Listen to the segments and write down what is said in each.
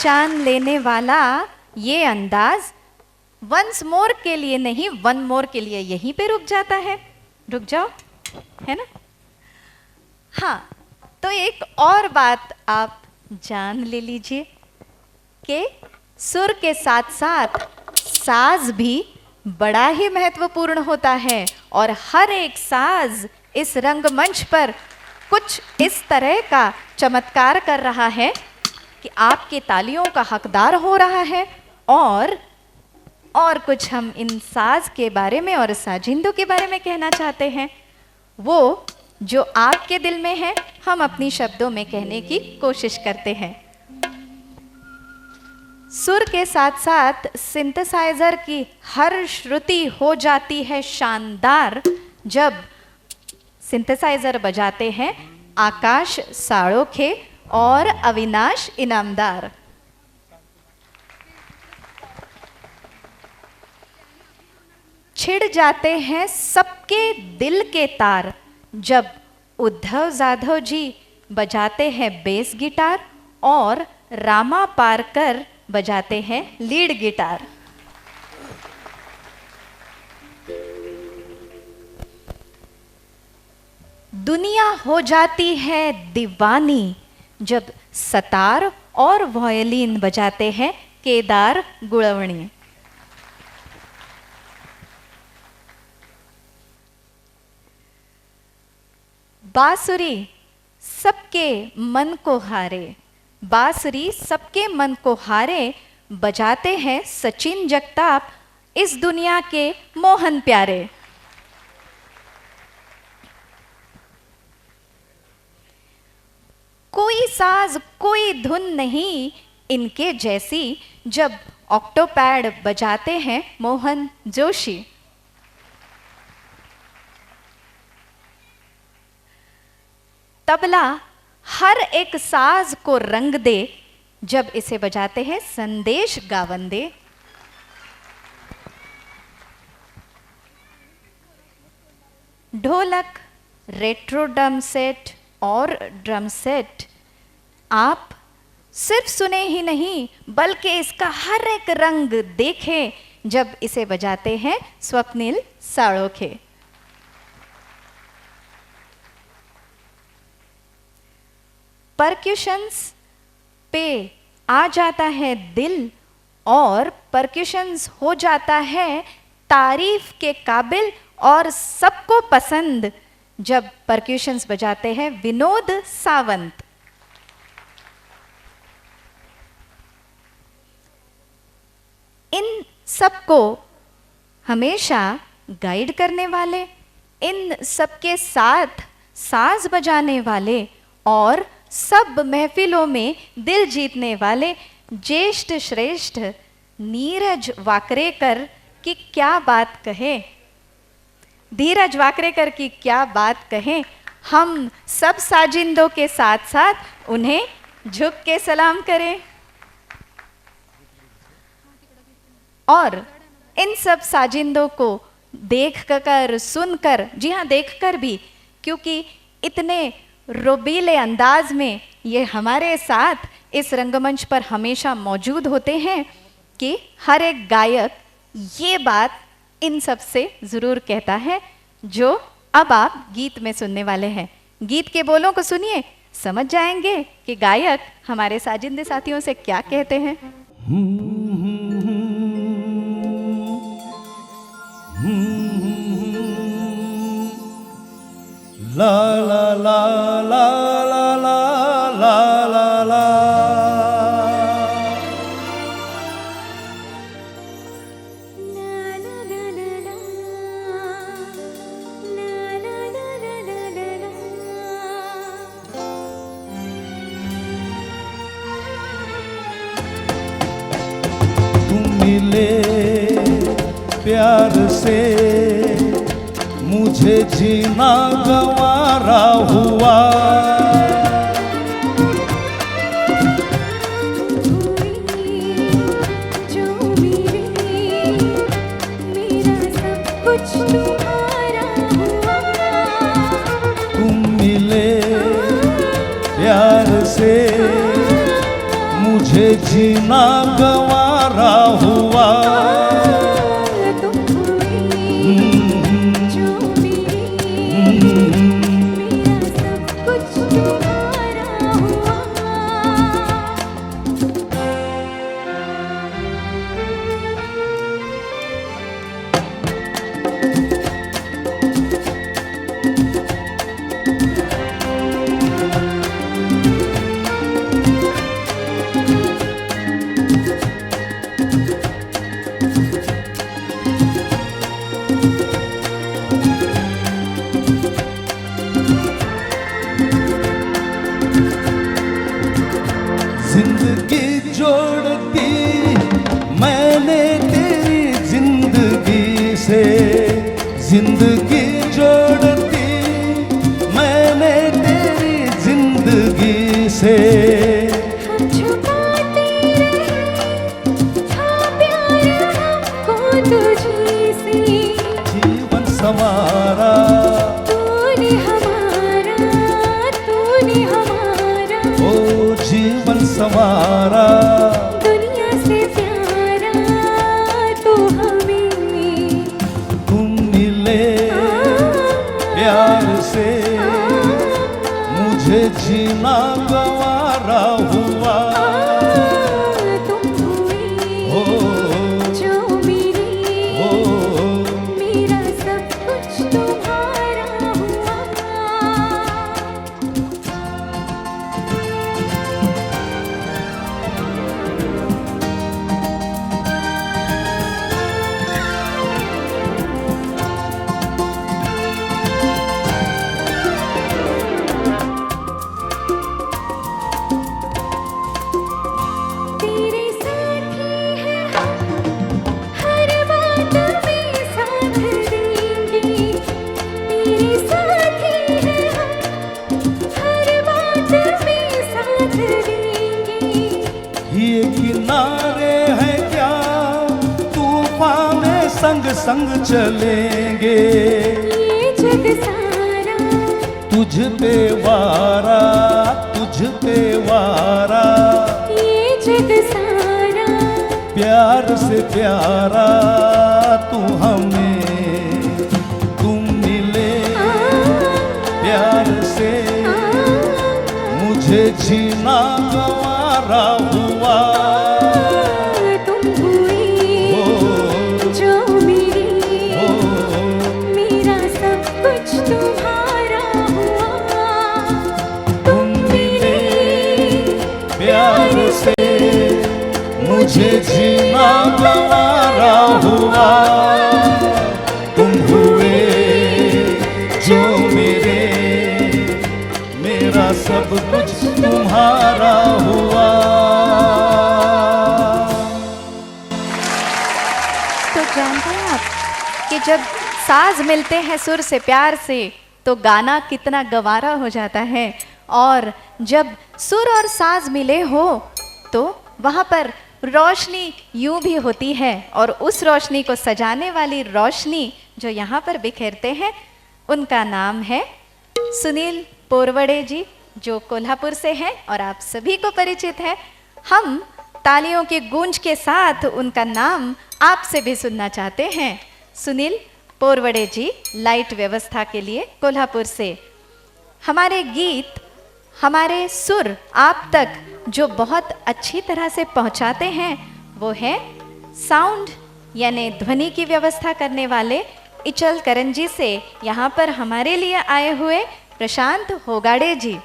पहचान लेने वाला ये अंदाज वंस मोर के लिए नहीं, वन मोर के लिए यहीं पे रुक जाता है। रुक जाओ, है ना? हाँ, तो एक और बात आप जान ले लीजिए कि सुर के साथ साथ साज भी बड़ा ही महत्वपूर्ण होता है, और हर एक साज इस रंगमंच पर कुछ इस तरह का चमत्कार कर रहा है कि आपके तालियों का हकदार हो रहा है। और कुछ हम इन साज के बारे में और साजिंदों के बारे में कहना चाहते हैं। वो जो आपके दिल में है, हम अपनी शब्दों में कहने की कोशिश करते हैं। सुर के साथ साथ सिंथेसाइजर की हर श्रुति हो जाती है शानदार जब सिंथेसाइजर बजाते हैं आकाश साड़ोखे और अविनाश इनामदार। छिड़ जाते हैं सबके दिल के तार जब उद्धव जाधव जी बजाते हैं बेस गिटार और रामा पारकर बजाते हैं लीड गिटार। दुनिया हो जाती है दीवानी जब सतार और वायलिन बजाते हैं केदार गुड़वणी। बांसुरी सबके मन को हारे, बांसुरी सबके मन को हारे बजाते हैं सचिन जगताप, इस दुनिया के मोहन प्यारे। कोई साज कोई धुन नहीं इनके जैसी जब ऑक्टोपैड बजाते हैं मोहन जोशी। तबला हर एक साज को रंग दे जब इसे बजाते हैं संदेश गावंदे। ढोलक, रेट्रो ड्रम सेट और ड्रम सेट आप सिर्फ सुने ही नहीं बल्कि इसका हर एक रंग देखें जब इसे बजाते हैं स्वप्निल साड़ोखे। परक्यूशंस पे आ जाता है दिल और परक्यूशंस हो जाता है तारीफ के काबिल और सबको पसंद जब परक्यूशंस बजाते हैं विनोद सावंत। इन सबको हमेशा गाइड करने वाले, इन सबके साथ साज बजाने वाले और सब महफिलों में दिल जीतने वाले ज्येष्ठ श्रेष्ठ नीरज वाकरेकर की क्या बात कहे, धीरज वाकरेकर की क्या बात कहें। हम सब साजिंदों के साथ साथ उन्हें झुक के सलाम करें और इन सब साजिंदों को देख कर सुनकर, जी हाँ देखकर भी, क्योंकि इतने रोबीले अंदाज में ये हमारे साथ इस रंगमंच पर हमेशा मौजूद होते हैं कि हर एक गायक ये बात इन सब से ज़रूर कहता है जो अब आप गीत में सुनने वाले हैं। गीत के बोलों को सुनिए, समझ जाएंगे कि गायक हमारे साजिंदे साथियों से क्या कहते हैं। ला ला ला ला ला ला ला ला ला तुम मिले प्यार से मुझे जीना गंवारा हुआ, जो मेरा सब कुछ तुम्हारा हुआ। तुम मिले प्यार से मुझे जीना गवारा हुआ। तुम हुए जो मेरे, मेरा सब कुछ तुम्हारा हुआ। जिंदगी जोड़ दी मैंने तेरी जिंदगी से, जिंदगी जोड़ दी मैंने तेरी जिंदगी से। हम छुपाते रहे था प्यार हमको तुझी से, जीवन संवारा तूने हमारा, तूने हमारा, ओ जीवन संवारा। दुनिया से प्यारा तो हमें, तुम मिले प्यार से मुझे जीना गवारा हुआ। तुम हुए ओ जो मेरे, ओ मेरा सब कुछ तुम्हारा हुआ। तेरे साथी हैं हम, हर बात में साथ देंगे। तेरे साथी हैं हम, हर बात में साथ देंगे। ये किनारे हैं क्या तूफान में संग संग चलेंगे। ये जग सारा तुझ पे वारा, तुझ पे वारा, ये जग सारा प्यार से प्यारा तू हमें। तुम मिले प्यार से मुझे जीना गवारा हुआ। तुम हुए जो मेरे, ओ मेरा सब कुछ तुम्हारा हुआ। तुम मिले प्यार से मुझे जीना गवारा हुआ। तुम हुए जो मेरे, मेरा सब कुछ तुम्हारा हुआ। तो जानते हैं आप कि जब साज मिलते हैं सुर से प्यार से तो गाना कितना गवारा हो जाता है, और जब सुर और साज मिले हो तो वहाँ पर रोशनी यूं भी होती है, और उस रोशनी को सजाने वाली रोशनी जो यहाँ पर बिखेरते हैं उनका नाम है सुनील पोरवड़े जी, जो कोल्हापुर से हैं और आप सभी को परिचित है। हम तालियों की गूंज के साथ उनका नाम आपसे भी सुनना चाहते हैं। सुनील पोरवड़े जी लाइट व्यवस्था के लिए कोल्हापुर से। हमारे गीत, हमारे सुर आप तक जो बहुत अच्छी तरह से पहुंचाते हैं वो है साउंड यानी ध्वनि की व्यवस्था करने वाले इचल करंजी से यहाँ पर हमारे लिए आए हुए प्रशांत होगाड़े जी।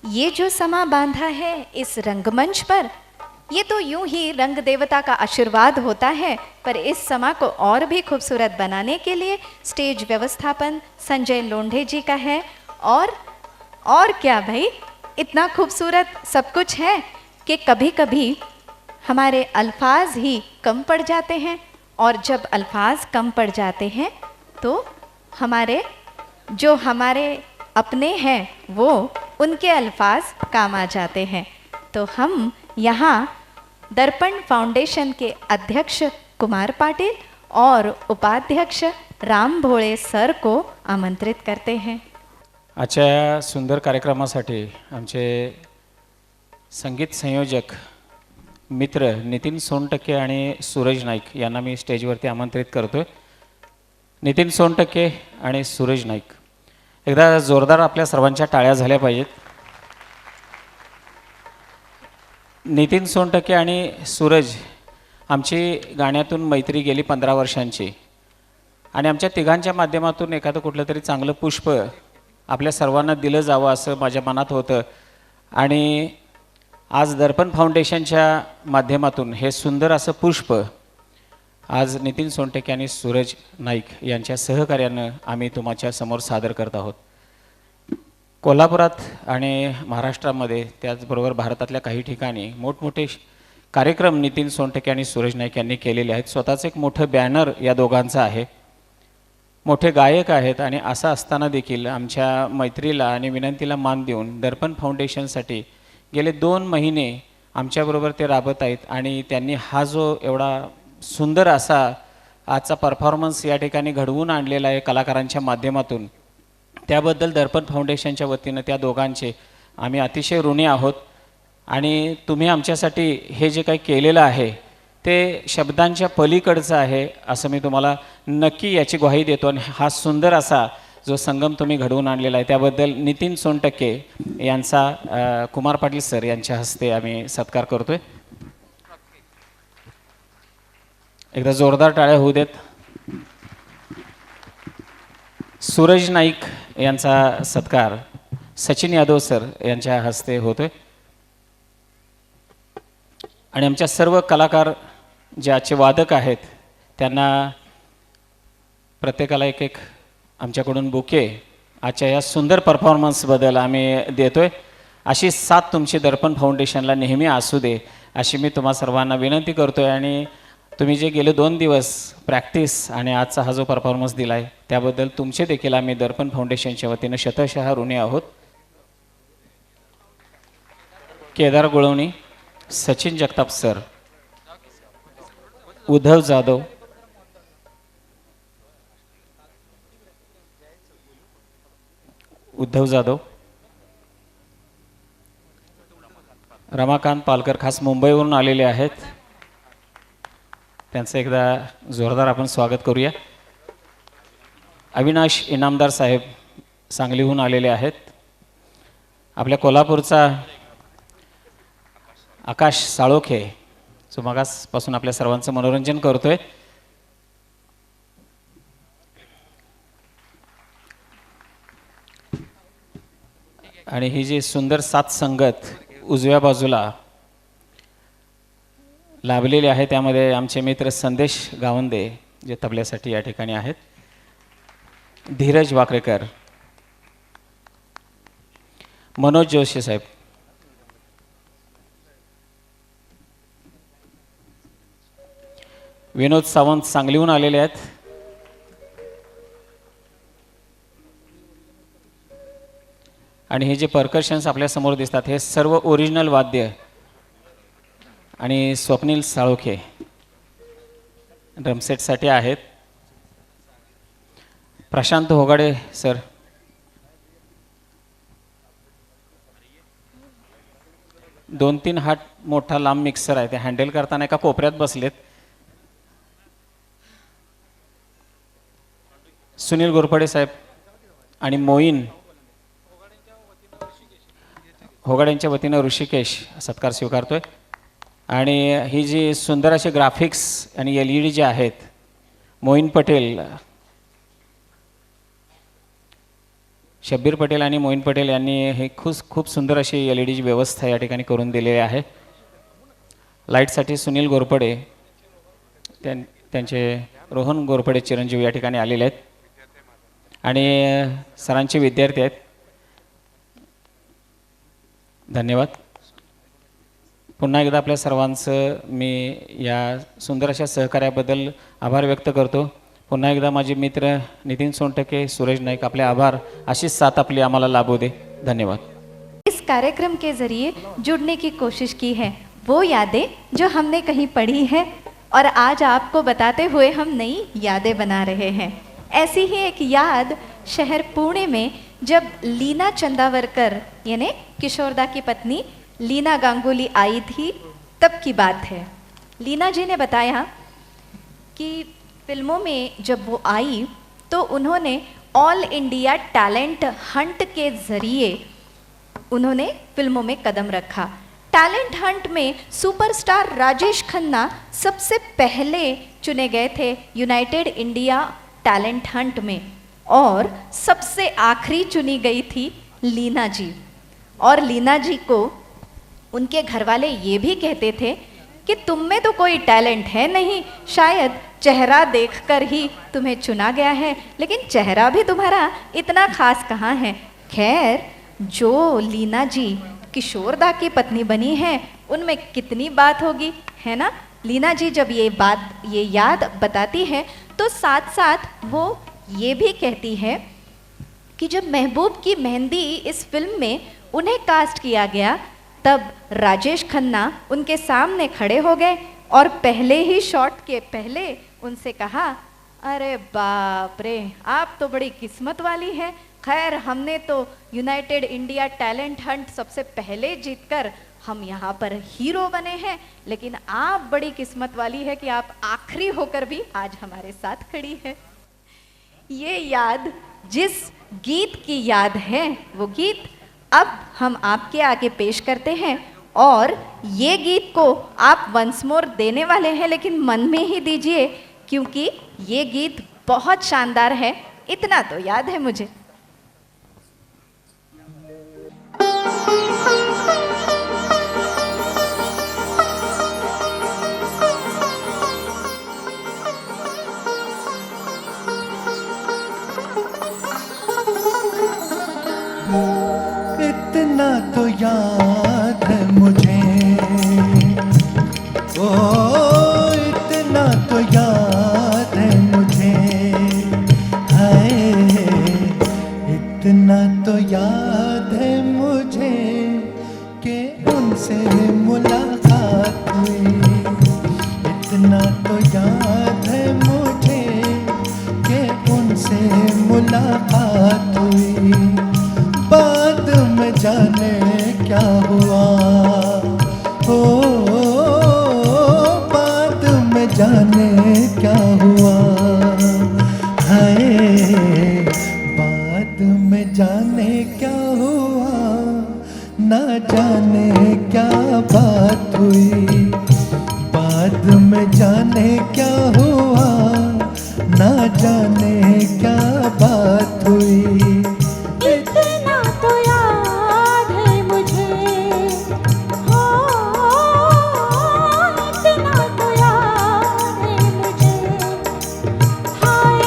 ये जो समा बांधा है इस रंगमंच पर, ये तो यूं ही रंग देवता का आशीर्वाद होता है, पर इस समा को और भी खूबसूरत बनाने के लिए स्टेज व्यवस्थापन संजय लोंढे जी का है। और क्या भाई, इतना खूबसूरत सब कुछ है कि कभी कभी हमारे अल्फाज ही कम पड़ जाते हैं, और जब अल्फाज कम पड़ जाते हैं तो हमारे अपने हैं वो उनके अल्फाज काम आ जाते हैं। तो हम यहाँ दर्पण फाउंडेशन के अध्यक्ष कुमार पाटिल और उपाध्यक्ष राम भोले सर को आमंत्रित करते हैं। आजच्या या सुंदर कार्यक्रमासाठी आमचे संगीत संयोजक मित्र नितीन सोनटक्के आणि सूरज नाईक यांना मी स्टेजवरती आमंत्रित करतोय. नितीन सोनटक्के आणि सूरज नाईक, एकदा जोरदार आपल्या सर्वांच्या टाळ्या झाल्या पाहिजेत. नितीन सोनटक्के आणि सूरज, आमची गाण्यातून मैत्री गेली 15 वर्षांची आणि आमच्या तिघांच्या माध्यमातून एखादं कुठलं तरी चांगलं पुष्प आपल्या सर्वांना दिलं जावं असं माझ्या मनात होतं. आणि आज दर्पण फाउंडेशनच्या माध्यमातून हे सुंदर असं पुष्प आज नितीन सोनटक्के आणि सूरज नाईक यांच्या सहकार्यानं आम्ही तुमच्या समोर सादर करत आहोत. कोल्हापुरात आणि महाराष्ट्रामध्ये त्याचबरोबर भारतातल्या काही ठिकाणी मोठमोठे कार्यक्रम नितीन सोनटक्के आणि सूरज नाईक यांनी केलेले आहेत. स्वतःचं एक मोठं बॅनर या दोघांचं आहे. मोठे गायक आहेत आणि असं असताना देखील आमच्या मैत्रीला आणि विनंतीला मान देऊन दर्पण फाउंडेशनसाठी गेले 2 महिने आमच्याबरोबर ते राबत आहेत. आणि त्यांनी हा जो एवढा सुंदर असा आजचा परफॉर्मन्स या ठिकाणी घडवून आणलेला आहे कलाकारांच्या माध्यमातून, त्याबद्दल दर्पण फाउंडेशनच्या वतीनं त्या दोघांचे आम्ही अतिशय ऋणी आहोत. आणि तुम्ही आमच्यासाठी हे जे काही केलेलं आहे ते शब्दांच्या पलीकडचं आहे असं मी तुम्हाला नक्की याची ग्वाही देतो. आणि हा सुंदर असा जो संगम तुम्ही घडवून आणलेला आहे त्याबद्दल नितीन सोनटक्के यांचा कुमार पाटील सर यांच्या हस्ते आम्ही सत्कार करतोय. एकदा जोरदार टाळ्या होऊ देत. सूरज नाईक यांचा सत्कार सचिन यादव सर यांच्या हस्ते होतोय. आणि आमच्या सर्व कलाकार जे आजचे वादक आहेत त्यांना प्रत्येकाला एक एक आमच्याकडून बुके आजच्या या सुंदर परफॉर्मन्सबद्दल आम्ही देतोय. अशी साथ तुमची दर्पण फाउंडेशनला नेहमी असू दे अशी मी तुम्हा सर्वांना विनंती करतोय. आणि तुम्ही जे गेले 2 दिवस प्रॅक्टिस आणि आजचा हा जो परफॉर्मन्स दिला आहे त्याबद्दल तुमचे देखील आम्ही दर्पण फाउंडेशनच्या वतीनं शतशः ऋणी आहोत. केदार गुळवणी, सचिन जगताप सर, उद्धव जाधव, रमाकांत पालकर खास मुंबईवरून आलेले आहेत. त्यांचं एकदा जोरदार आपण स्वागत करूया. अविनाश इनामदार साहेब सांगलीहून आलेले आहेत. आपल्या कोल्हापूरचा आकाश साळोखे जो मगासपासून आपल्या सर्वांचं मनोरंजन करतोय. आणि ही जी सुंदर सात संगत उजव्या बाजूला लाभलेली आहे त्यामध्ये आमचे मित्र संदेश गावंदे जे तबल्यासाठी या ठिकाणी आहेत, धीरज वाकरेकर, मनोज जोशी साहेब, विनोद सावंत सांगलीहून आलेले आहेत. आणि हे जे परकर्शन्स आपल्या समोर दिसतात हे सर्व ओरिजिनल वाद्य आणि स्वप्नील साळोखे ड्रमसेटसाठी आहेत. प्रशांत होगाडे सर, दोन 3 हात मोठा लांब मिक्सर आहे ते हँडल करताना एका कोपऱ्यात बसलेत. सुनील गोरपडे साहेब आणि मोईन होगाड्यांच्या वतीनं ऋषिकेश सत्कार स्वीकारतोय. आणि ही जी सुंदर असे ग्राफिक्स आणि LED जे आहेत, मोईन पटेल, शब्बीर पटेल आणि मोईन पटेल यांनी हे खूप सुंदर अशी LED ची व्यवस्था या ठिकाणी करून दिलेली आहे. लाईटसाठी सुनील गोरपडे, त्यांचे रोहन गोरपडे चिरंजीव या ठिकाणी आलेले आहेत आणि सरांचे विद्यार्थी आहेत. धन्यवाद. पुन्हा एकदा आपल्या सर्वांचं मी या सुंदर अशा सहकार्याबद्दल आभार व्यक्त करतो. पुन्हा एकदा माझे मित्र नितीन सोनटक्के, सूरज नाईक, आपले आभार. अशीच साथ आपली आम्हाला लाभू दे. धन्यवाद. इस कार्यक्रम के जरिए जुड़ने की कोशिश की है, वो यादें जो हमने कहीं पढ़ी है और आज आपको बताते हुए हम नई यादें बना रहे हैं. ऐसी ही एक याद शहर पुणे में जब लीना चंदावरकर यानी किशोरदा की पत्नी लीना गांगुली आई थी, तब की बात है। लीना जी ने बताया कि फिल्मों में जब वो आई तो उन्होंने ऑल इंडिया टैलेंट हंट के ज़रिए उन्होंने फिल्मों में कदम रखा। टैलेंट हंट में सुपरस्टार राजेश खन्ना सबसे पहले चुने गए थे यूनाइटेड इंडिया टैलेंट हंट में, और सबसे आखिरी चुनी गई थी लीना जी। और लीना जी को उनके घर वाले ये भी कहते थे कि तुम में तो कोई टैलेंट है नहीं, शायद चेहरा देखकर ही तुम्हें चुना गया है, लेकिन चेहरा भी तुम्हारा इतना खास कहाँ है। खैर, जो लीना जी किशोरदा की पत्नी बनी है उनमें कितनी बात होगी, है ना। लीना जी जब ये याद बताती है तो साथ साथ वो ये भी कहती है कि जब महबूब की मेहंदी इस फिल्म में उन्हें कास्ट किया गया, तब राजेश खन्ना उनके सामने खड़े हो गए और पहले ही शॉट के पहले उनसे कहा, अरे बाप रे, आप तो बड़ी किस्मत वाली हैं। खैर, हमने तो यूनाइटेड इंडिया टैलेंट हंट सबसे पहले जीतकर हम यहाँ पर हीरो बने हैं, लेकिन आप बड़ी किस्मत वाली है कि आप आखिरी होकर भी आज हमारे साथ खड़ी है। ये याद, जिस गीत की याद है, वो गीत अब हम आपके आगे पेश करते हैं। और ये गीत को आप वंस मोर देने वाले हैं, लेकिन मन में ही दीजिए, क्योंकि ये गीत बहुत शानदार है, इतना तो याद है मुझे। इतना तो याद है मुझे, ओ इतना तो याद है मुझे, हाय इतना तो याद है मुझे कि उनसे मुलाकात हुई। इतना तो याद है मुझे कि उनसे मुलाकात हुई। बाद में जाने क्या हुआ, ओ बाद में जाने क्या हुआ, हाय बाद में जाने क्या हुआ, ना जाने क्या बात हुई। बाद में जाने क्या हुआ, ना जाने क्या बात हुई। इतना तो याद है मुझे, हो इतना तो याद है मुझे, हाय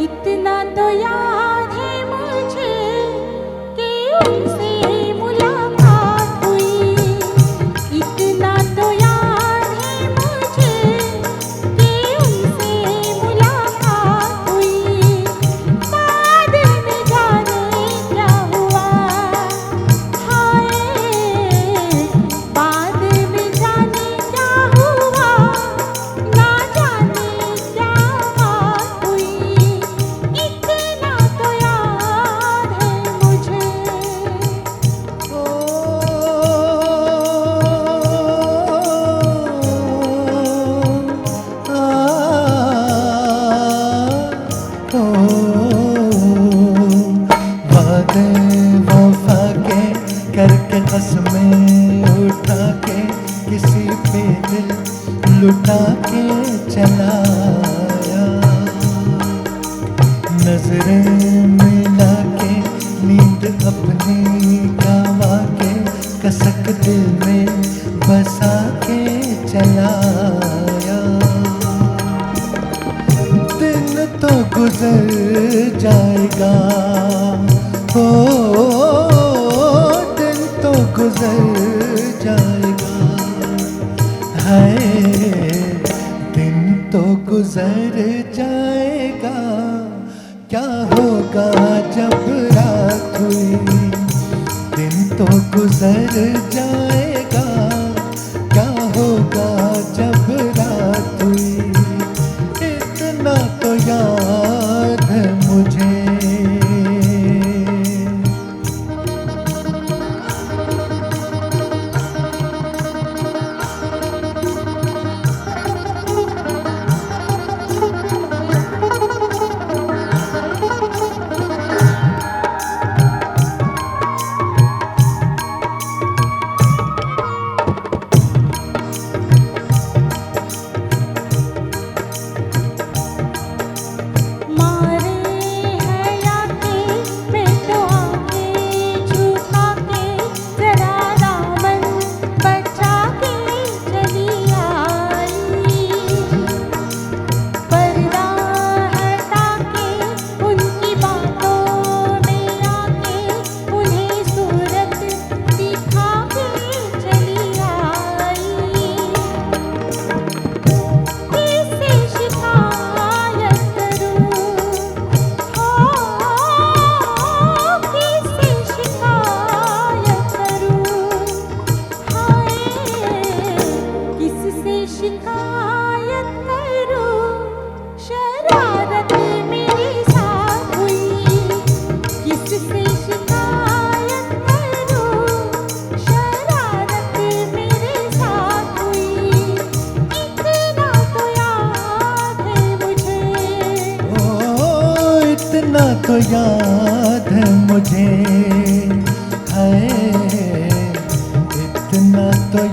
इतना तो याद है मुझे कि उनसे मुलाकात हुई। इतना तो याद है मुझे कि उनसे मुलाकात हुई। बाद में जाने क्या हुआ, हाय बाद में जाने क्या हुआ, ना जाने क्या बात हुई। इतना तो याद है मुझे। वादे वफा के करके कसमें उठा के किसी पे दिल लुटा के चलाया। नजरें मिला के नींद अपनी गवा के कसक दिल में बसा के चलाया। दिन तो गुजर जाएगा, हो दिन तो गुजर जाएगा, हाय दिन तो गुजर जाएगा। क्या होगा जब रात हुई, दिन तो गुजर जाएगा। क्या होगा जब रात हुई। इतना तो याद है मुझे।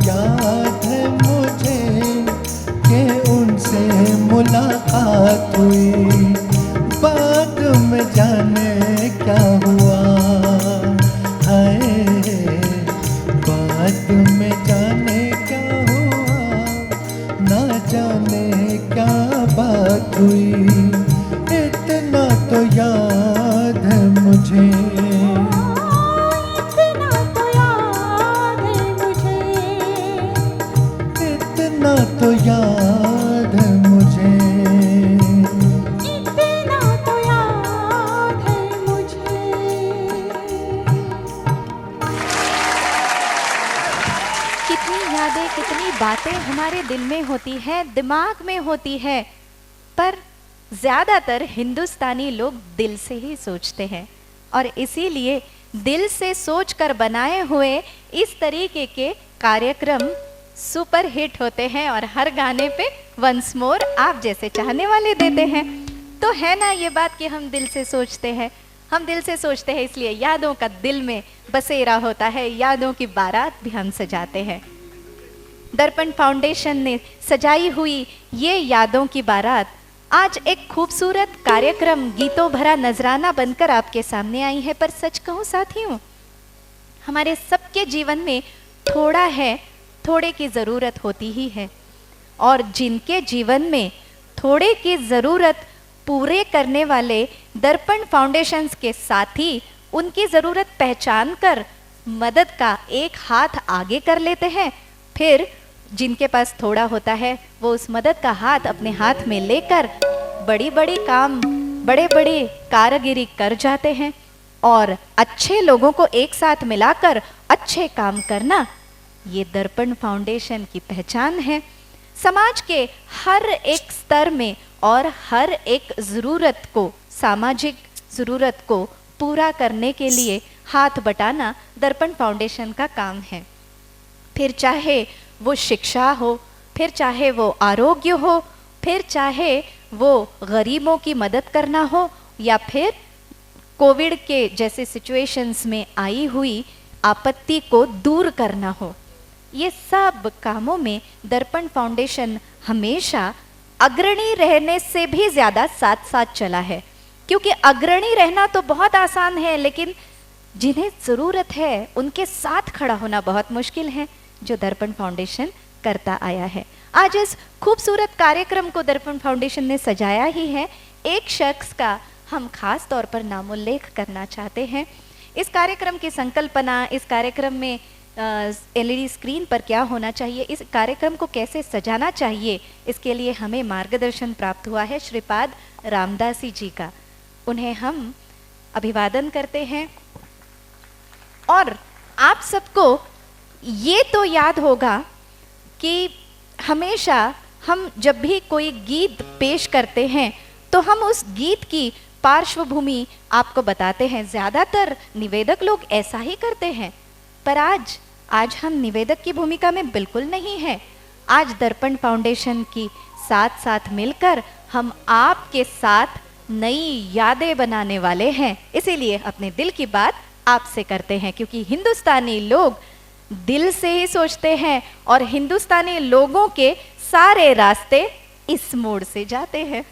याद है मुझे कि उनसे मुलाकात हुई, बाद में जाने क्या हुआ, हाय बाद में जाने क्या हुआ, ना जाने क्या बात हुई, इतना तो याद है मुझे। इतना तो याद है मुझे, इतना तो याद है मुझे। इतना तो याद है मुझे। कितनी यादें, कितनी बातें हमारे दिल में होती हैं, दिमाग में होती है, पर ज़्यादातर हिंदुस्तानी लोग दिल से ही सोचते हैं और इसीलिए दिल से सोचकर बनाए हुए इस तरीके के कार्यक्रम सुपर हिट होते हैं और हर गाने पे वंस मोर आप जैसे चाहने वाले देते हैं। तो है ना ये बात कि हम दिल से सोचते हैं, हम दिल से सोचते हैं, इसलिए यादों का दिल में बसेरा होता है, यादों की बारात भी हम सजाते हैं। दर्पण फाउंडेशन ने सजाई हुई ये यादों की बारात आज एक खूबसूरत कार्यक्रम गीतों भरा नजराना बनकर आपके सामने आई है। पर सच कहूं साथियों, हमारे सबके जीवन में थोड़ा है, थोड़े की ज़रूरत होती ही है, और जिनके जीवन में थोड़े की ज़रूरत पूरे करने वाले दर्पण फाउंडेशंस के साथी उनकी ज़रूरत पहचान कर मदद का एक हाथ आगे कर लेते हैं। फिर जिनके पास थोड़ा होता है वो उस मदद का हाथ अपने हाथ में लेकर बड़ी बड़ी काम, बड़े बड़े कारीगिरी कर जाते हैं। और अच्छे लोगों को एक साथ मिलाकर अच्छे काम करना, ये दर्पण फाउंडेशन की पहचान है। समाज के हर एक स्तर में और हर एक ज़रूरत को, सामाजिक ज़रूरत को पूरा करने के लिए हाथ बटाना दर्पण फाउंडेशन का काम है। फिर चाहे वो शिक्षा हो, फिर चाहे वो आरोग्य हो, फिर चाहे वो गरीबों की मदद करना हो, या फिर कोविड के जैसे सिचुएशंस में आई हुई आपत्ति को दूर करना हो, ये सब कामों में दर्पण फाउंडेशन हमेशा अग्रणी रहने से भी ज़्यादा साथ साथ चला है। क्योंकि अग्रणी रहना तो बहुत आसान है, लेकिन जिन्हें ज़रूरत है उनके साथ खड़ा होना बहुत मुश्किल है, जो दर्पण फाउंडेशन करता आया है। आज इस खूबसूरत कार्यक्रम को दर्पण फाउंडेशन ने सजाया ही है। एक शख्स का हम खास तौर पर नामोल्लेख करना चाहते हैं। इस कार्यक्रम की संकल्पना, इस कार्यक्रम में एलईडी स्क्रीन पर क्या होना चाहिए, इस कार्यक्रम को कैसे सजाना चाहिए, इसके लिए हमें मार्गदर्शन प्राप्त हुआ है श्रीपाद रामदासी जी का। उन्हें हम अभिवादन करते हैं। और आप सबको ये तो याद होगा कि हमेशा हम जब भी कोई गीत पेश करते हैं तो हम उस गीत की पार्श्वभूमि आपको बताते हैं। ज़्यादातर निवेदक लोग ऐसा ही करते हैं, पर आज हम निवेदक की भूमिका में बिल्कुल नहीं है। आज दर्पण फाउंडेशन की साथ साथ मिलकर हम आपके साथ नई यादें बनाने वाले हैं। इसीलिए अपने दिल की बात आपसे करते हैं, क्योंकि हिंदुस्तानी लोग दिल से ही सोचते हैं और हिंदुस्तानी लोगों के सारे रास्ते इस मोड़ से जाते हैं।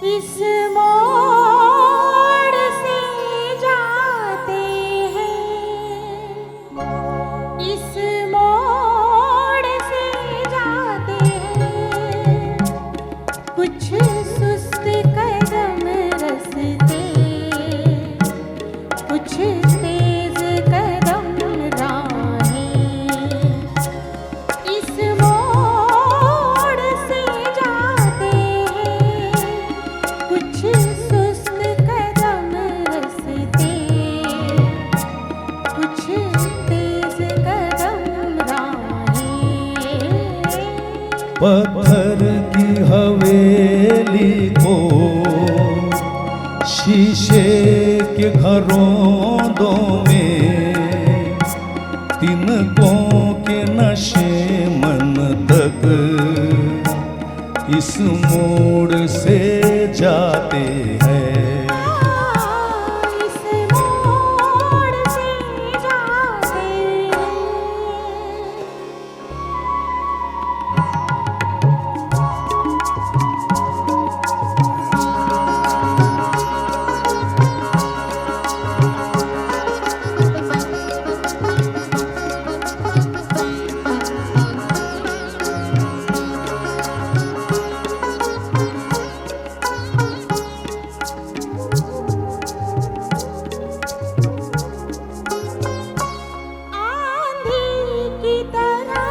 इस मोड़ से जाते हैं, इस मोड़ से जाते हैं, कुछ सुस्त कदम रस्ते, कुछ तेज कदम राहें, इस मोड़ से जाते हैं, कुछ पत्थर की हवेली को शीशे के घरों में तिनकों के नशे मन तक इस मोड़ से जाते हैं। इस मोड़ से जाते हैं। आंधी की तरह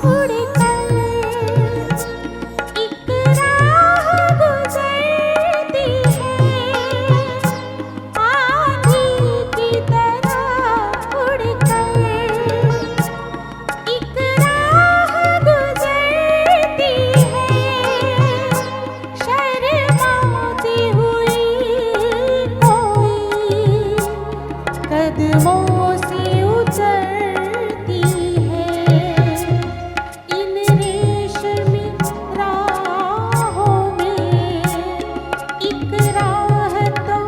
उड़कर एक राह गुजरती है। आंधी की तरह उड़कर एक राह गुजरती है। शर्माती हुई कोई कदमों से उतरती है। इन रेशमी राहों में एक राह तो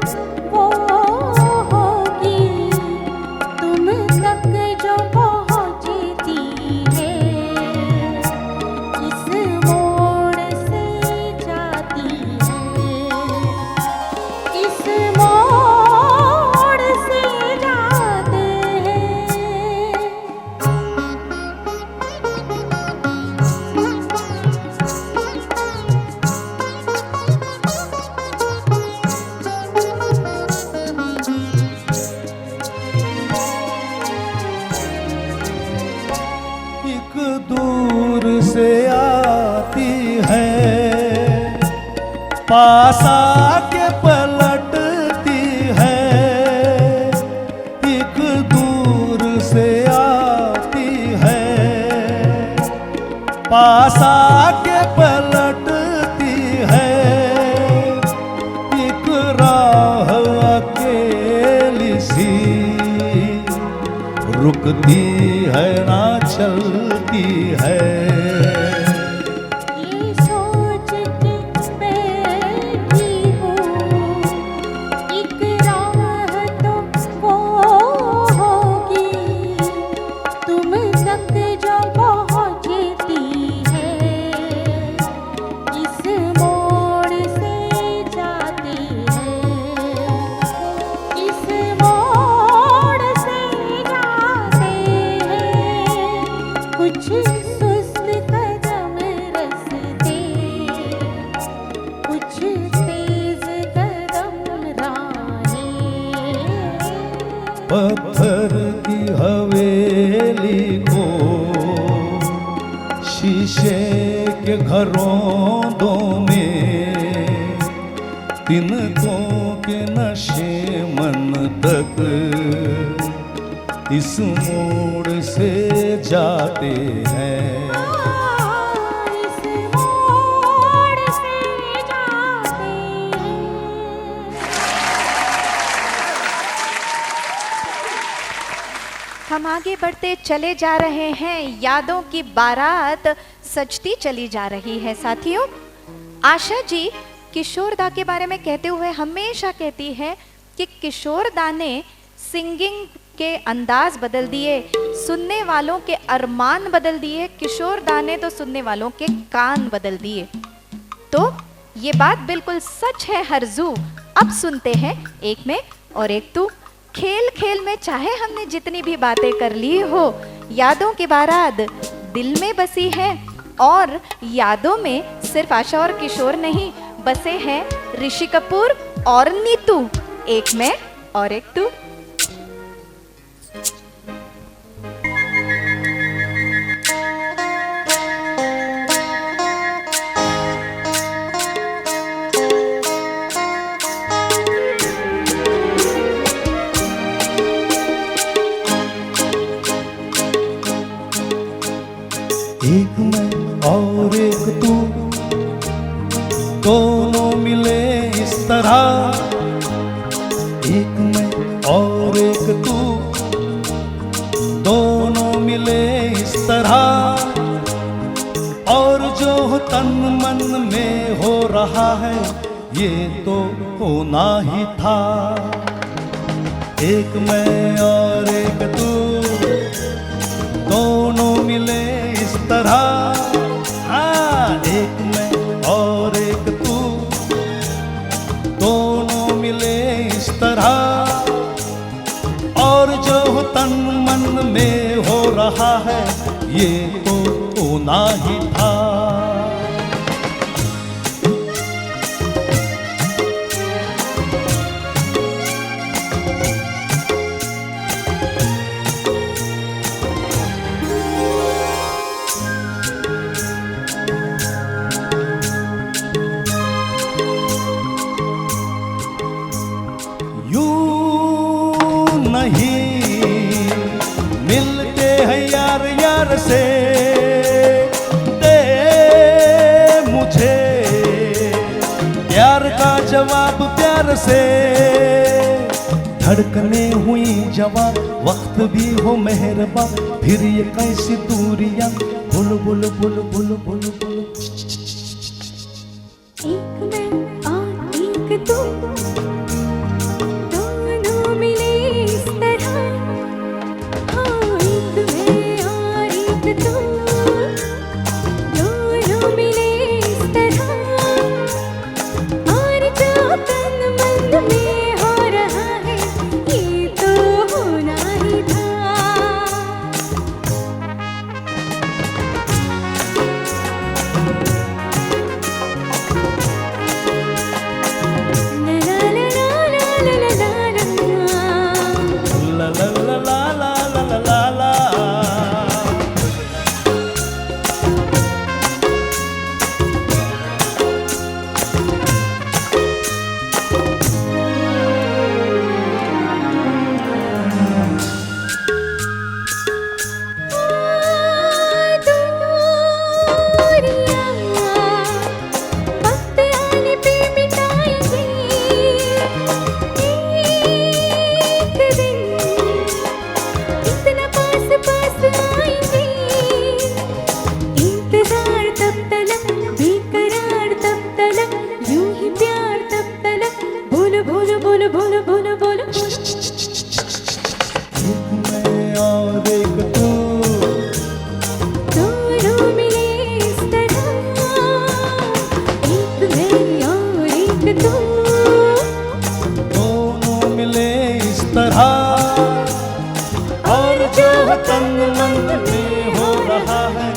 वो होगी तुम तक जो पहुँचती है। इस मोड़ से जाती है। इस मोड़ से जाते एक दूर से आती है, पास आके पलटती है। एक दूर से आती है, पास आके पलटती है। एक राह अकेली सी रुकती है ना चलती है। ये सोच के बैठी हूँ एक राह तो वो होगी तुम तक जो पहुँचती है। इस मोड़ से जाती है। इस मोड़ से जाते हैं। कुछ सुस्त कदम रसते, कुछ तेज कदम राहें। पत्थर की हवेली को शीशे के घरों में तिनकों के नशे मन तक इस मोड़ से जाते हैं। इस मोड़ से जाते हैं। हम आगे बढ़ते चले जा रहे हैं। यादों की बारात सजती चली जा रही है। साथियों, आशा जी किशोर दा के बारे में कहते हुए हमेशा कहती है कि किशोर दा ने सिंगिंग के अंदाज बदल दिए, सुनने वालों के अरमान बदल दिए। किशोर दा ने तो सुनने वालों के कान बदल दिए। तो ये बात बिल्कुल सच है हरजू। अब सुनते हैं एक में और एक तू। खेल खेल में चाहे हमने जितनी भी बातें कर ली हो, यादों की बारात दिल में बसी है। और यादों में सिर्फ आशा और किशोर नहीं, बसे हैं ऋषि कपूर और नीतू। एक में और एक तू। एक मैं और एक दोनों मिले इस तरह, एक मैं और एक तू, दोनों मिले इस तरह, और जो तन मन में हो रहा है ये तो होना ही था। एक मैं और एक तू, दोनों मिले इस तरह, हाँ एक मैं और एक तू, दोनों मिले इस तरह, और जो तन मन में हो रहा है ये तो होना ही था। नहीं मिलते हैं यार यार से, दे मुझे प्यार का जवाब प्यार से। धड़कने हुई जवा वक्त भी हो मेहरबा, फिर ये कैसी दूरियां, बोलो बोलो बोलो बोलो बोलो बोलो। एक मैं और एक तू, दोनों मिले इस तरह, हाँ एक मैं और एक तू, दोनों मिले इस तरह, और जो तन मन में हो रहा है ये तो होना ही था। ला ला ला ला ला ला ला ला। एक मैं और एक तू, दोनों मिले इस तरह, एक मैं और एक तू, दोनों मिले इस तरह, और जो तन मन में हो रहा है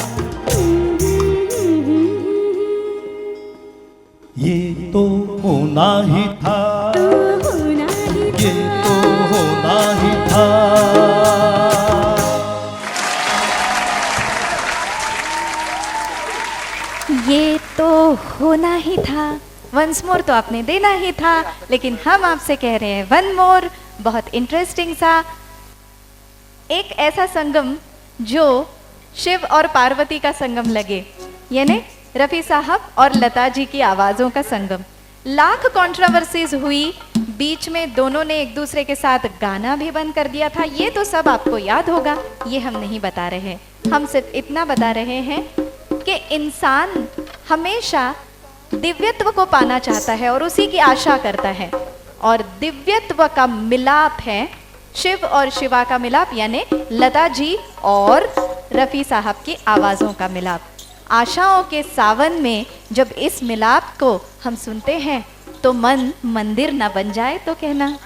ये तो होना ही था, होना ही ये तो होना ही था। ये तो होना ही था। वंस मोर तो आपने देना ही था, लेकिन हम आपसे कह रहे हैं वन मोर। बहुत इंटरेस्टिंग सा एक ऐसा संगम जो शिव और पार्वती का संगम लगे, यानी रफ़ी साहब और लता जी की आवाज़ों का संगम। लाख कंट्रोवर्सीज हुई, बीच में दोनों ने एक दूसरे के साथ गाना भी बंद कर दिया था। ये तो सब आपको याद होगा, ये हम नहीं बता रहे हैं। हम सिर्फ इतना बता रहे हैं कि इंसान हमेशा दिव्यत्व को पाना चाहता है और उसी की आशा करता है, और दिव्यत्व का मिलाप है शिव और शिवा का मिलाप, यानी लता जी और रफ़ी साहब की आवाज़ों का मिलाप। आशाओं के सावन में जब इस मिलाप को हम सुनते हैं तो मन मंदिर न बन जाए तो कहना।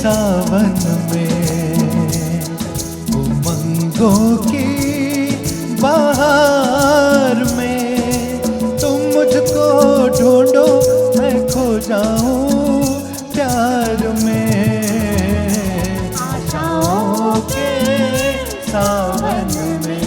सावन में, उमंगों की बहार में, तुम मुझको ढूंढो मैं खो जाऊं प्यार में, आशाओं के सावन में।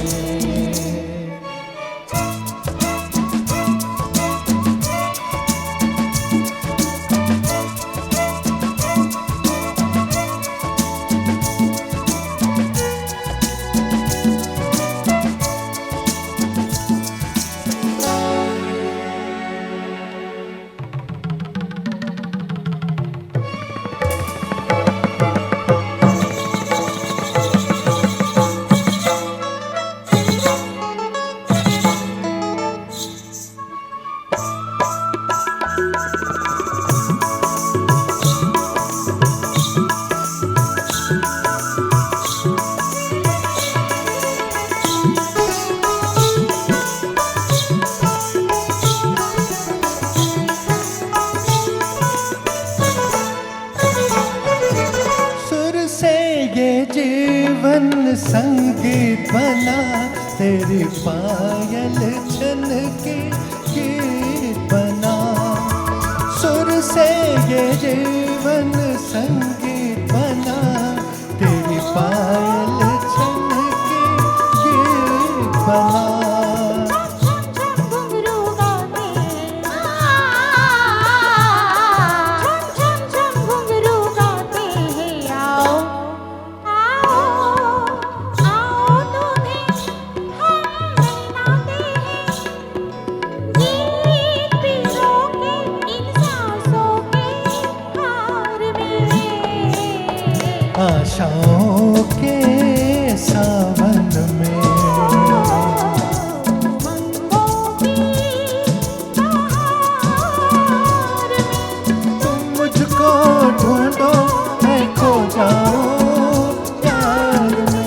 जीवन संगीत बना, तेरी पायल छन के गीत बना, सुर से ये जीवन संगीत बना, तेरी पायल छन के गीत बना। आशाओं के सावन में, तुम मुझको ढूंढो मैं खो जाऊं प्यार में।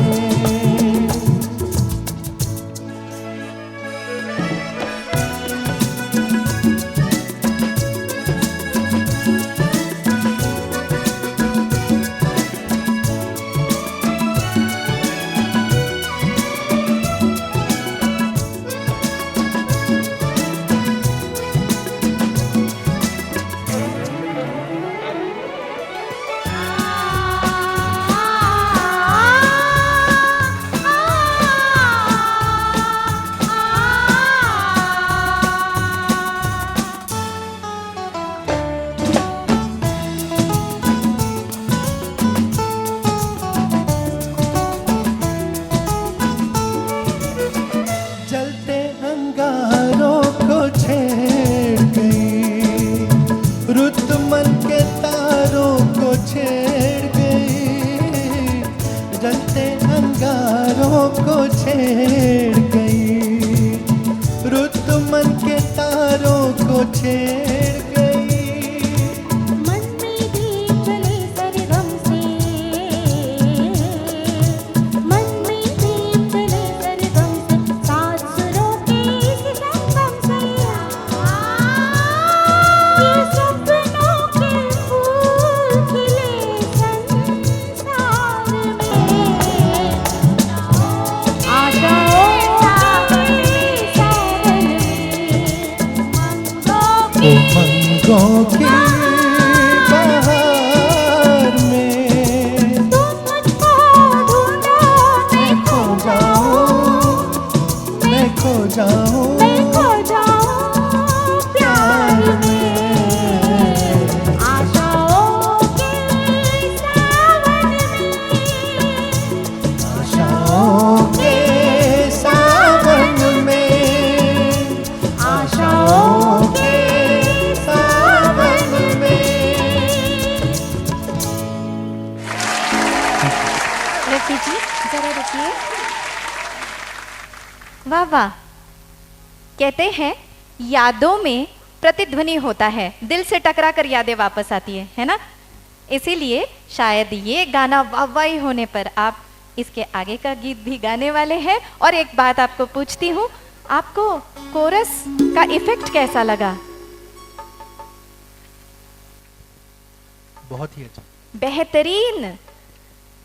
छेड़ गई रुत मन के तारों को छेड़ गई, जलते अंगारों को छेड़ गई, रुत मन के तारों को छेड़ गई। मन में दीप जले सरगम से, मन में दीप जले सरगम से, सात सुरों के इस संगम से, ये सपनों के फूल खिले संसार में, आशाओं के सावन में, उमंगों की बहार में, तुम मुझको ढूंढो मैं खो जाऊं, मैं खो जाऊं मैं खो जाऊं प्यार में, आशाओं के सावन में, आशाओं के सावन में, आशाओं के सावन में। रफी जी जरा रुकिए। वाह वाह। कहते हैं यादों में प्रतिध्वनि होता है, दिल से टकरा कर यादें वापस आती है ना। इसीलिए शायद ये गाना वाहवाही होने पर आप इसके आगे का गीत भी गाने वाले हैं। और एक बात आपको पूछती हूँ, आपको कोरस का इफेक्ट कैसा लगा? बहुत ही अच्छा। बेहतरीन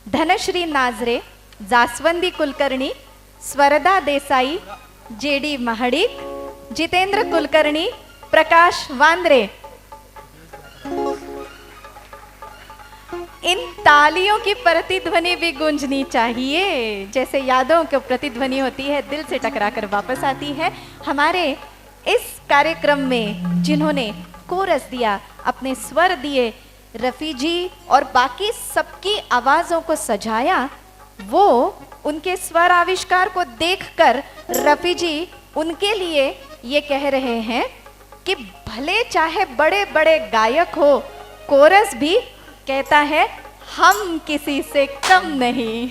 धनश्री नाजरे, जासवंदी कुलकर्णी, स्वरदा देसाई, जेडी महाडिक, जितेंद्र कुलकर्णी, प्रकाश वांद्रे। इन तालियों की प्रतिध्वनि भी गूंजनी चाहिए, जैसे यादों की प्रतिध्वनि होती है, दिल से टकराकर वापस आती है। हमारे इस कार्यक्रम में जिन्होंने कोरस दिया, अपने स्वर दिए, रफ़ी जी और बाकी सबकी आवाज़ों को सजाया, वो उनके स्वर आविष्कार को देखकर रफ़ी जी उनके लिए ये कह रहे हैं कि भले चाहे बड़े बड़े गायक हो, कोरस भी कहता है हम किसी से कम नहीं।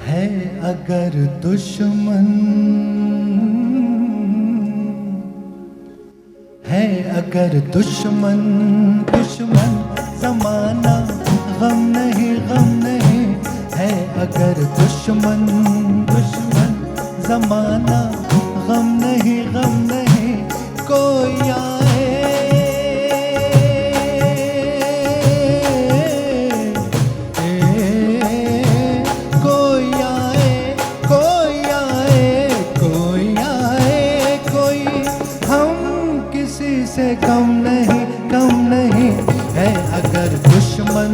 है अगर दुश्मन, है अगर दुश्मन, दुश्मन जमाना, गम नहीं, गम नहीं। है अगर दुश्मन, दुश्मन जमाना, गम नहीं, गम नहीं। कोई आए, कोई आए, कोई आए, कोई आए, कोई, हम किसी से कम नहीं, कम नहीं। है अगर दुश्मन,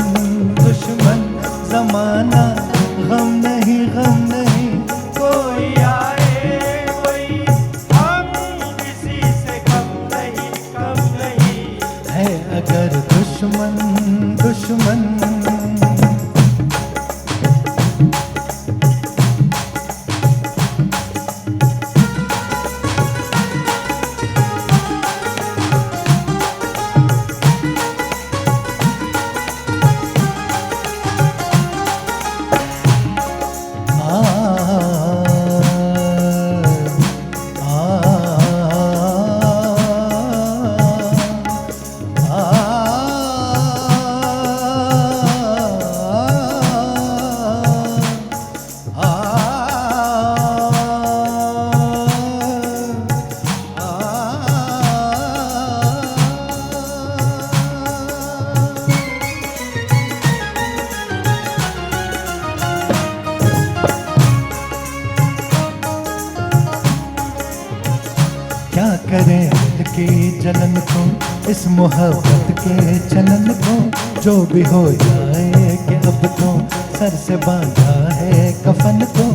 दुश्मन जमाना, गम नहीं, गम नहीं। कोई आए, कोई, हम किसी से कम नहीं, कम नहीं। है अगर दुश्मन, दुश्मन। क्या करें दिल की जलन को, इस मोहब्बत के चलन को। जो भी हो जाए कि अब तो सर से बांधा है कफन को।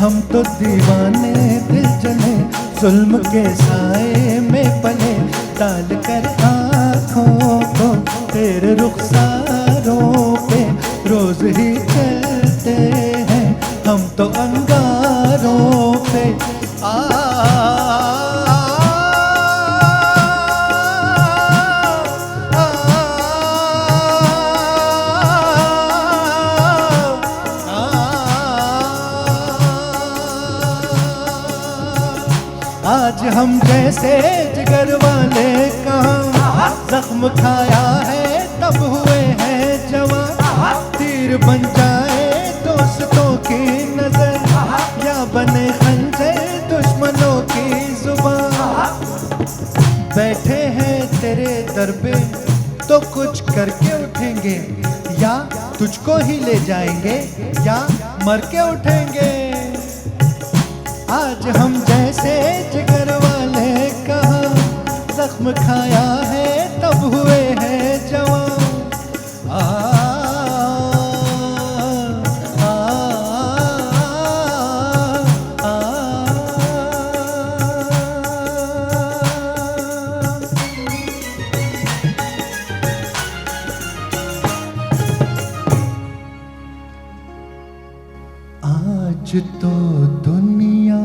हम तो दीवाने दिल जले, जुल्म के साए में पले। डाल कर आँखों को तेरे रुखसारों पे, रोज ही चलते हैं हम तो अंगारों पे। आज हम जैसे जिगर वाले कहाँ जख्म खाया है, तब हुए हैं जवान। तीर बन जाए दोस्तों की नजर, या बने खंजर दुश्मनों की जुबान। बैठे हैं तेरे दर पे तो कुछ करके उठेंगे, या तुझको ही ले जाएंगे, या मर के उठेंगे। आज हम जैसे जिगर वाले कहाँ जख्म खाया है, तब हुए हैं जवान। आ, आ, आ, आ, आज तो दुनिया,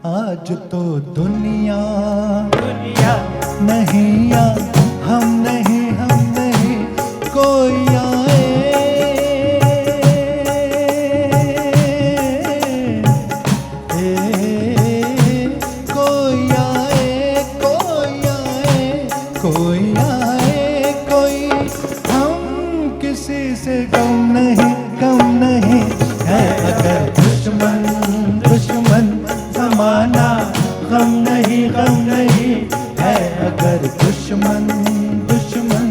आज तो दुनिया नहीं आ, हम नहीं कोई आए, कोई आए, कोई आए, कोई, हम किसी से कम नहीं है। अगर दुश्मन दुश्मन जमाना, गम नहीं है। अगर दुश्मन दुश्मन,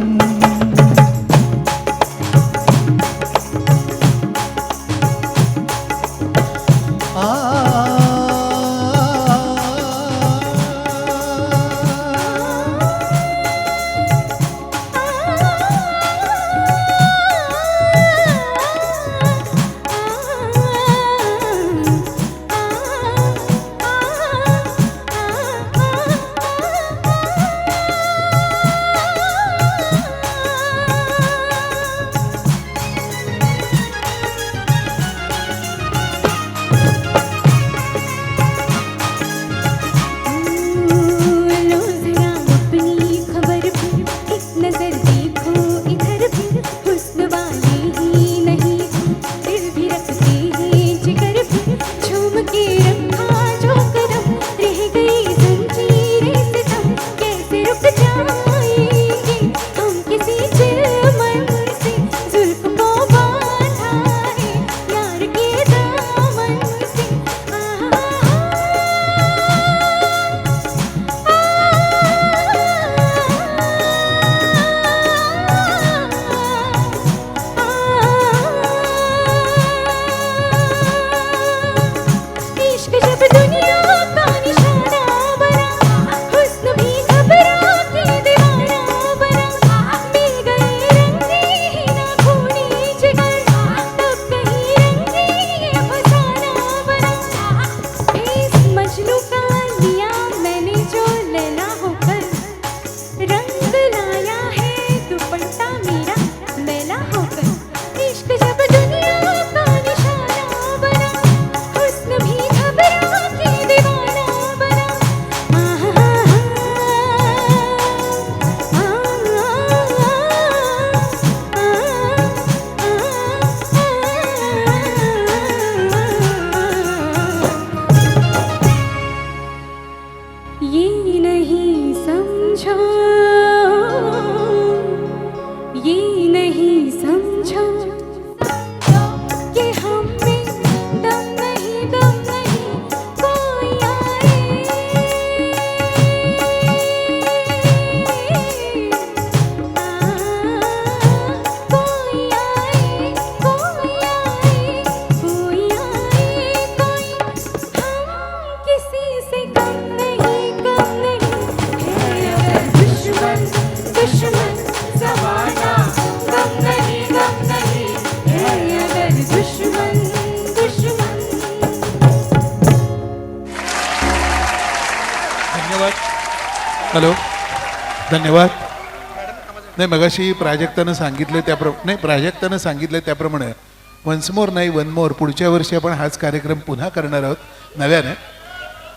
लो जरा अपनी खबर फिर, एक नजर देखो इधर फिर, हुस्न वाले ही नहीं दिल भी रखते हैं जिगर फिर, झूम के रखा जो कदम, रह गई जंजीरें सितम, कैसे रुक जाएंगे हम किसी चिलमन से, जुल्फ को बांधा है यार के दामन से। इश्क जब दुनिया का निशाना बना, हुस्न भी घबरा के दीवाना बना, मिल गए रंगे ही ना खूनी जिगर, तब कहीं रंगे ये फसाना बना। इस मजनू का लिया मैंने जो लैला होकर, रंग लाया है दुपट्टा मेरा मैला होकर। इश्क जब दुनिया का निशाना बना, हुस्न भी घबरा के दीवाना बना। ये नहीं समझो, ये नहीं समझो कि हम में दम नहीं कोई आए, कोई आए, कोई हम किसी से कम नहीं है। अगर दुश्मन दुश्मन जमाना, गम नहीं है। अगर दुश्मन दुश्मन। धन्यवाद. हॅलो, धन्यवाद. नाही, मगाशी प्राजक्तानं सांगितलं त्याप्रमाणे वन्स मोर नाही वन मोर, पुढच्या वर्षी आपण हाच कार्यक्रम पुन्हा करणार आहोत नव्याने.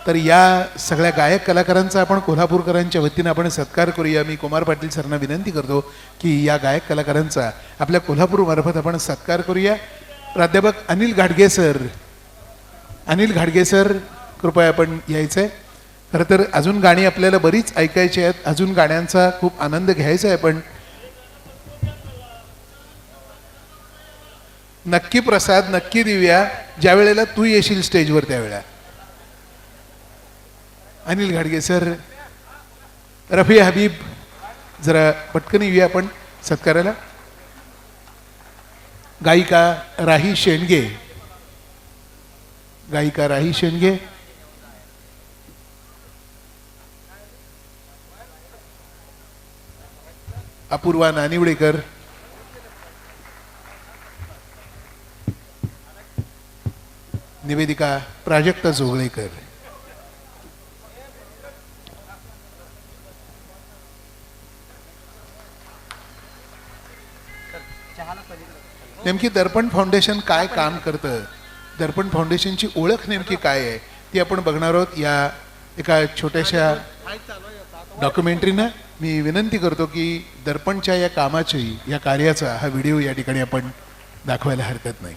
तर या सगळ्या गायक कलाकारांचा आपण कोल्हापूरकरांच्या वतीनं आपण सत्कार करूया. मी कुमार पाटील सरांना विनंती करतो की या गायक कलाकारांचा आपल्या कोल्हापूरमार्फत आपण सत्कार करूया. प्राध्यापक अनिल घाडगे सर कृपया आपण यायचं आहे. खरं तर अजून गाणी आपल्याला बरीच ऐकायची आहेत, अजून गाण्यांचा खूप आनंद घ्यायचा आहे. पण नक्की प्रसाद नक्की देऊया ज्या वेळेला तू येशील स्टेजवर त्यावेळेला. अनिल घाडगे सर, रफी हबीब, जरा पटकन येऊया आपण सत्काराला. गायिका राही शेंडगे, अपूर्वा नानिवडेकर, निवेदिका प्राजक्ता जोगळेकर, नेमकी दर्पण फाउंडेशन काय काम करतं, दर्पण फाउंडेशनची ओळख नेमकी काय आहे ती आपण बघणार आहोत या एका छोट्याशा डॉक्युमेंटरीनं. मी विनंती करतो की दर्पणच्या या कामाची, या कार्याचा हा व्हिडिओ या ठिकाणी आपण दाखवायला हरकत नाही.